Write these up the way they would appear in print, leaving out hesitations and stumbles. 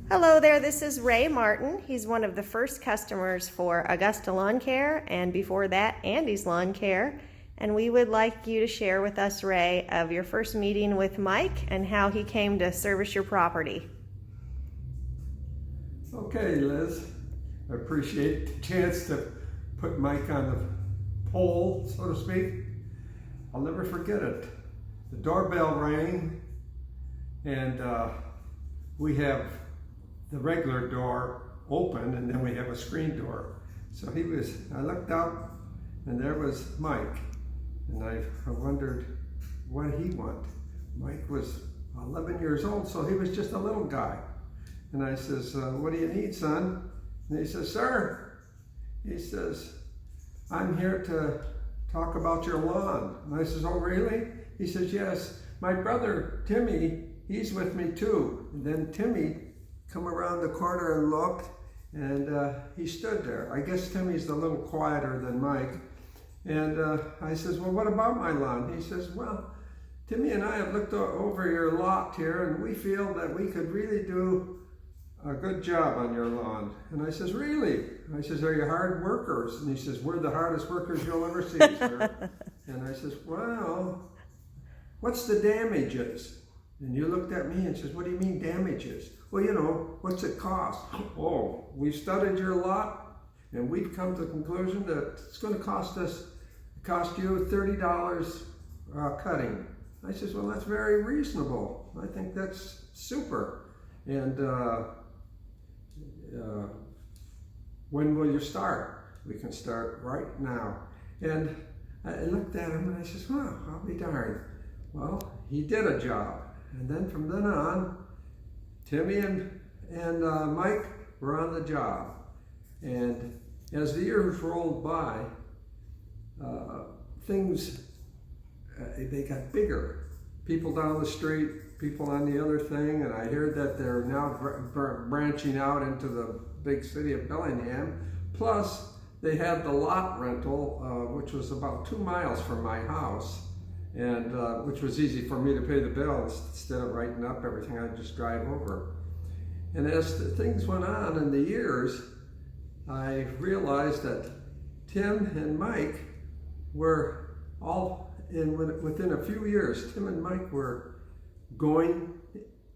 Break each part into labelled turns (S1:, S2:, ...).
S1: Hello there, this is Ray Martin. He's one of the first customers for Augusta Lawn Care, and before that, Andy's Lawn Care. And we would like you to share with us, Ray, of your first meeting with Mike and how he came to service your property.
S2: Okay, Liz, I appreciate the chance to put Mike on the pole, so to speak. I'll never forget it. The doorbell rang, and we have the regular door open, and then we have a screen door. So I looked up, and there was Mike, and I wondered what he wanted. Mike was 11 years old, so he was just a little guy. And I says, what do you need, son? And he says, sir, he says, I'm here to talk about your lawn. And I says, oh, really? He says, yes, my brother, Timmy, he's with me too. And then Timmy come around the corner and looked, and he stood there. I guess Timmy's a little quieter than Mike. And I says, well, what about my lawn? He says, well, Timmy and I have looked over your lot here, and we feel that we could really do a good job on your lawn. And I says, really? I says, are you hard workers? And he says, we're the hardest workers you'll ever see, sir. And I says, well, what's the damages? And you looked at me and says, what do you mean damages? Well, you know, what's it cost? Oh, we've studied your lot, and we've come to the conclusion that it's going to cost you $30 cutting. I says, well, that's very reasonable. I think that's super. And when will you start? We can start right now. And I looked at him and I says, well, I'll be darned. Well, he did a job. And then from then on, Timmy and Mike were on the job. And as the years rolled by, things, they got bigger. People down the street, people on the other thing, and I heard that they're now branching out into the big city of Bellingham. Plus, they had the lot rental, which was about 2 miles from my house, and which was easy for me to pay the bills instead of writing up everything. I'd just drive over. And as things went on in the years, I realized that Tim and Mike were all within a few years. Tim and Mike were going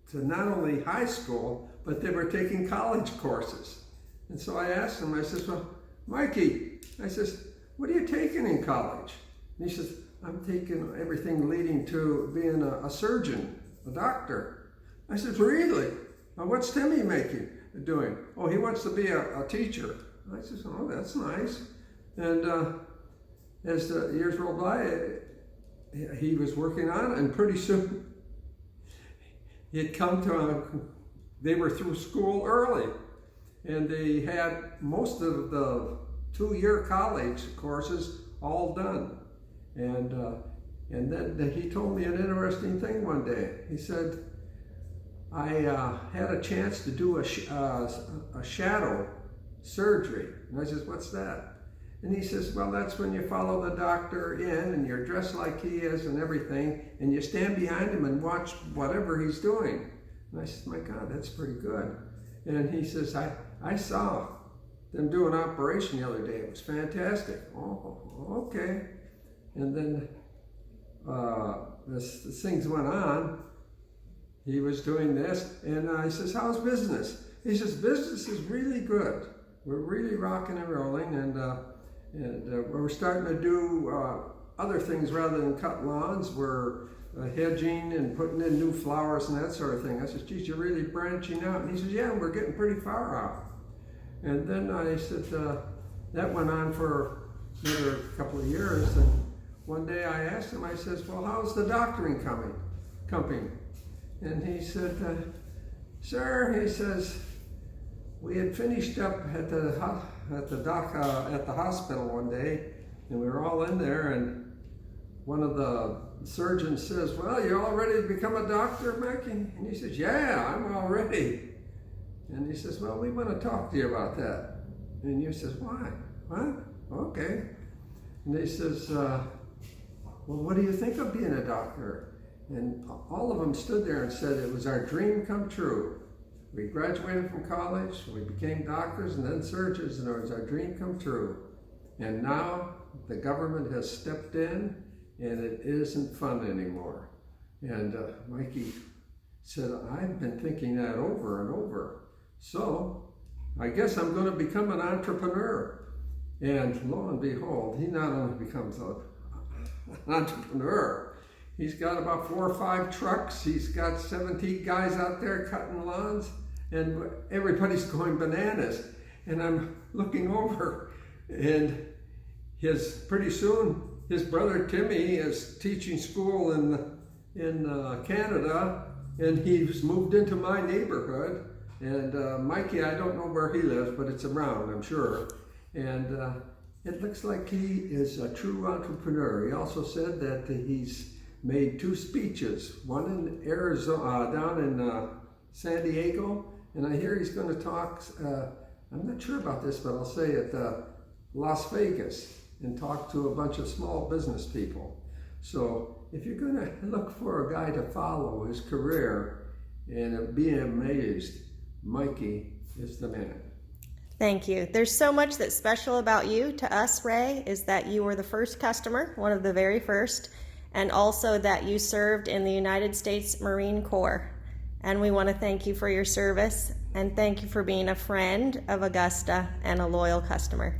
S2: to not only high school, but they were taking college courses. And so I asked him, I says, well, Mikey, I says, what are you taking in college? And he says, I'm taking everything leading to being a surgeon, a doctor. I said, really? Now what's Timmy doing? Oh, he wants to be a teacher. I said, oh, that's nice. And as the years rolled by, he was working on it, and pretty soon he had come to, they were through school early, and they had most of the 2-year college courses all done. And then he told me an interesting thing one day. He said, I had a chance to do a shadow surgery. And I says, what's that? And he says, well, that's when you follow the doctor in and you're dressed like he is and everything, and you stand behind him and watch whatever he's doing. And I said, my God, that's pretty good. And he says, I saw them do an operation the other day. It was fantastic. Oh, okay. And then as things went on, he was doing this, and I says, how's business? He says, business is really good. We're really rocking and rolling, and we're starting to do other things rather than cut lawns. We're hedging and putting in new flowers and that sort of thing. I says, geez, you're really branching out. And he says, yeah, we're getting pretty far out. And then I said, that went on for another couple of years. And one day I asked him, I says, well, how's the doctoring coming? And he said, sir, he says, we had finished up at the hospital one day, and we were all in there, and one of the surgeons says, well, you're all ready to become a doctor, Mikey? And he says, yeah, I'm all ready. And he says, well, we want to talk to you about that. And you says, why? What? Okay. And he says, well, what do you think of being a doctor? And all of them stood there and said, it was our dream come true. We graduated from college, we became doctors and then surgeons, and it was our dream come true. And now the government has stepped in, and it isn't fun anymore. And Mikey said, I've been thinking that over and over. So I guess I'm going to become an entrepreneur. And lo and behold, he not only becomes an entrepreneur, he's got about 4 or 5 trucks. He's got 17 guys out there cutting lawns, and everybody's going bananas. And I'm looking over, and pretty soon his brother Timmy is teaching school in Canada, and he's moved into my neighborhood. And Mikey, I don't know where he lives, but it's around, I'm sure. And it looks like he is a true entrepreneur. He also said that he's made 2 speeches, one in Arizona, down in San Diego, and I hear he's going to talk, I'm not sure about this, but I'll say at Las Vegas, and talk to a bunch of small business people. So if you're going to look for a guy to follow his career and be amazed, Mikey is the man.
S1: Thank you. There's so much that's special about you to us, Ray, is that you were the first customer, one of the very first, and also that you served in the United States Marine Corps. And we want to thank you for your service, and thank you for being a friend of Augusta and a loyal customer.